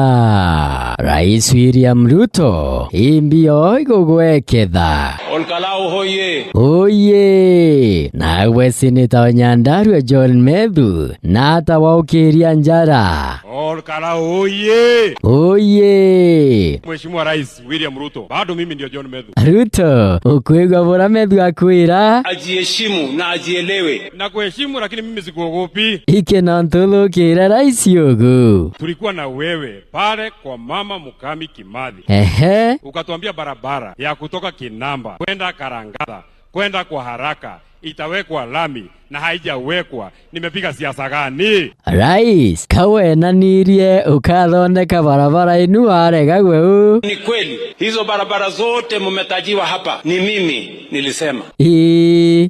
Aya, Rais William Ruto imbio igugweketha Olkalau hoye. Oye, nawe Senator Nyandarua John Medhu nata waukiria njara. Olkalau hoye. Oye, Mheshimiwa Rais William Ruto, bado mimi ndio John Medhu. Ruto, ukwigwa bora Medhu akwira Ajiheshimu na ajielewe. Na kuheshimu lakini mimi sikuogopi. ike nantulukira rais yogu. Tulikuwa na wewe pale kwa Mama Mukami Kimathi. Ehe, Ukatuambia barabara ya kutoka Kinamba kwenda Karangatha kwenda kwa haraka itawekwa lami na haijawekwa. Nimepiga siasa gani? Rais, kawenanirie ukathondeka barabara inu warega gweu. Ni kweli hizo barabara zote mmetajiwa hapa ni mimi nilisema.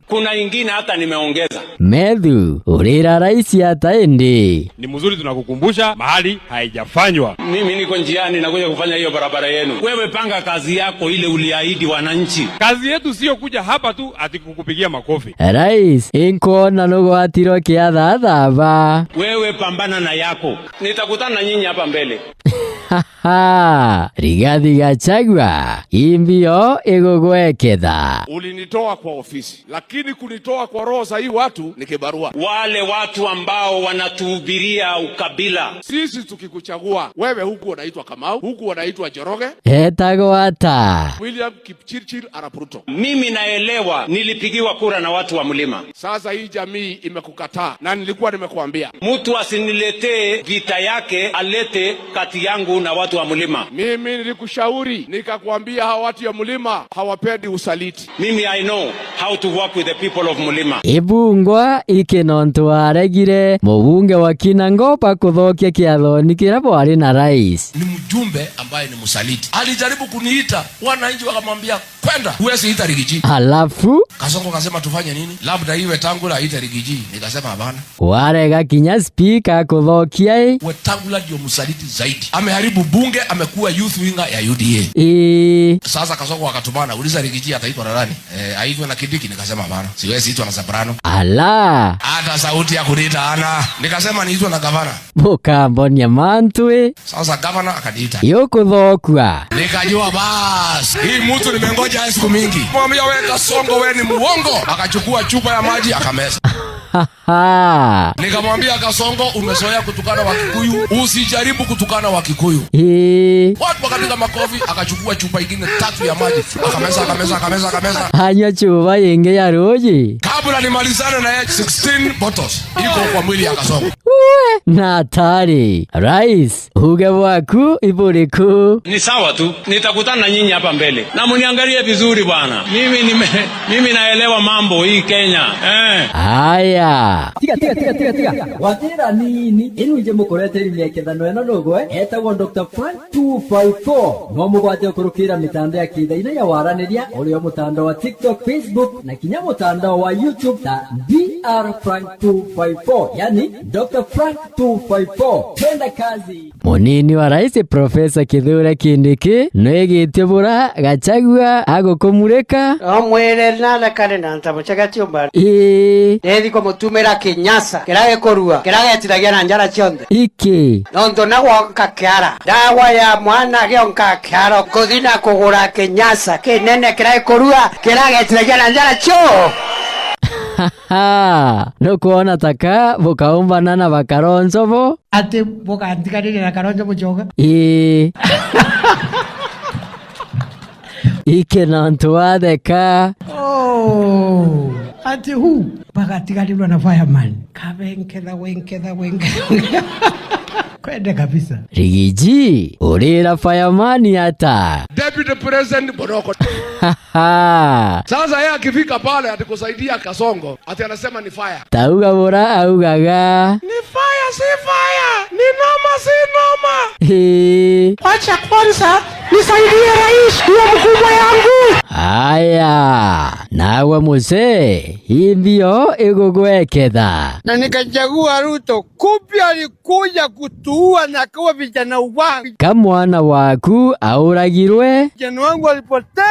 Kuna ingine hata nimeongeza. Medhu, urira rais ataendi. Ni mzuri tunakukumbusha mahali haijafanywa. Mimi niko njiani nakuja kufanya hiyo barabara yenu. Wewe panga kazi yako ile uliahidi wananchi. Kazi yetu sio kuja hapa tu ati kukupigia makofi. Rais, inkona nugwatiro kiathathaba. Wewe pambana na yako. Nitakutana na nyinyi hapa mbele. Rigathi Gachagua imbio igugweketha. Ulinitoa kwa ofisi, lakini kunitoa kwa roho za hii watu ni kibarua. Wale watu ambao wanatuhubiria ukabila. Sisi tukikuchagua wewe, huku unaitwa Kamau, huku unaitwa Njoroge, Etagwata William Kipchirchir Arap Ruto. Mimi naelewa nilipigiwa kura na watu wa mlima. Sasa hii jamii imekukataa na nilikuwa nimekuambia mtu asiniletee vita yake, alete kati yangu na watu wa mlima. Mimi nilikushauri nikakwambia hawa watu ya mlima hawapendi usaliti. Mimi I know how to work with the people of mlima. Ibungwa ikinontu waregire mubunge wa Kinangopa kuthokia kiathoni kira bwari na rais. Ni mjumbe ambaye ni msaliti. Alijaribu kuniita, wananchi wakamwambia kwenda, huwezi ita Rigiji. Halafu Kasongo kasema tufanye nini? Labda iwe Tangula ita Rigiji. Nikasema hapana. warega kinya speaker kuthokia. Wetangula ndio msaliti zaidi. Ameharibu bunge, amekuwa youth winger ya UDA. Sasa Kasongo akatumana, uliza Rigiji ataitwa na nani? Aitwe na Kidiki. Nikasema hapana. Siwezi itwa na Soprano. Ala, Hata sauti ya kunita ana. Nikasema niitwe na gavana. Mukambonia mantwe. Sasa gavana akaniita. Yokuthokwa. Nikajua basi hii mtu nimengoja siku mingi. Mwambia wewe Kasongo wewe ni muongo. Akachukua chupa ya maji akameza. Nikamwambia Kasongo, umezoea kutukana Wakikuyu, usijaribu kutukana Wakikuyu. Watu wakapiga makofi, akachukua chupa ingine 3 ya maji, akameza. Hanya chupa yenge ya roji. Kabla nimalizane na 16 bottles iko kwa mwili ya Kasongo. Natari, rais, uge waku iburiku. Ni sawa tu, nitakutana na nyinyi hapa mbele. Na muniangalie vizuri bwana. Mimi naelewa mambo hii Kenya. Haya. Tiga. Watira nini? Inu nje mukorete imekethano eno nogwe. Etagwo Dr. Frank 254. No mugwate kurukira mitandao ya kithaina ya waraniria ulio mutandao wa TikTok, Facebook na kinya mutandao wa YouTube na Dr. Frank 254. Yani Dr. Frank 254. Tenda kazi. Munini wa rais Profesa Kithure Kindiki noegitio bura Gachagua agukumureka. Omwere nala kare nanta muchagati ombara. Nedi ko mutumira kinyasa kirage korua kirage tiragia na njara chionde Iki nondo nagwa kakiara dawa ya mwana gionka kiaro kodina kugura kinyasa kinene kirage korua kirage tiragia na njara chio. no kuona taka bukaumba na bakaronzo bo Ate boka antikarire na karonjo muchoga. Ike nantu watheka. Ate hu baka tikalirwa na fireman kabenketha kwende kabisa. Rigiji urira fireman hata Deputy President Boroko. Sasa yeye akifika pale atakusaidia Kasongo, ati anasema ni fire. Tauga bora augaga Ni fire, si fire. Ni noma si noma. Wacha kwanza nisaidie rais, ndiye mkubwa yangu. Haya, nawe mzee, hii ndio igugweketha. Na nikachagua Ruto, kumbe alikuja kutuua na kawa vijana wangu. Kamwana waku auragirwe, Vijana wangu walipotea,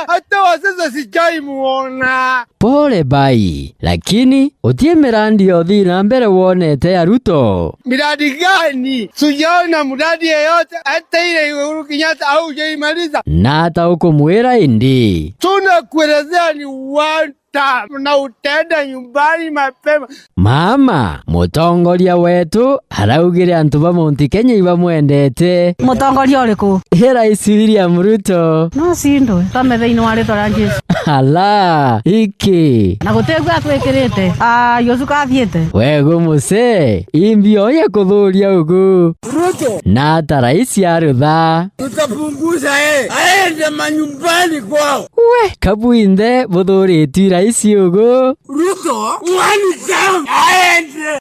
hata wa sasa sijai muona. pole bai, lakini utie mirandi yothi na mbere wonete ya Ruto. Miradi gani? Sijaona mradi yeyote, hata ile Uhuru Kenyatta au hujaimaliza. Na hata ukumwira indi. Tunakuelezea ni wanta na utaenda nyumbani mapema. Mama, mutongoria wetu araugire antu ba Mount Kenya ibamwendete. Mutongoria uriku? Rais William Ruto. No sindwe twamethe-ini wa ritwa ria Jesu. Hala, iki Na gutegwa twikirite Yosu kathiete wego muse imbio ya kuthuria ugu Ruto, na hata rais arutha tutapunguza aende manyumbani kwao. we kabuinde buthuriti rais ugu Ruto, one time aende.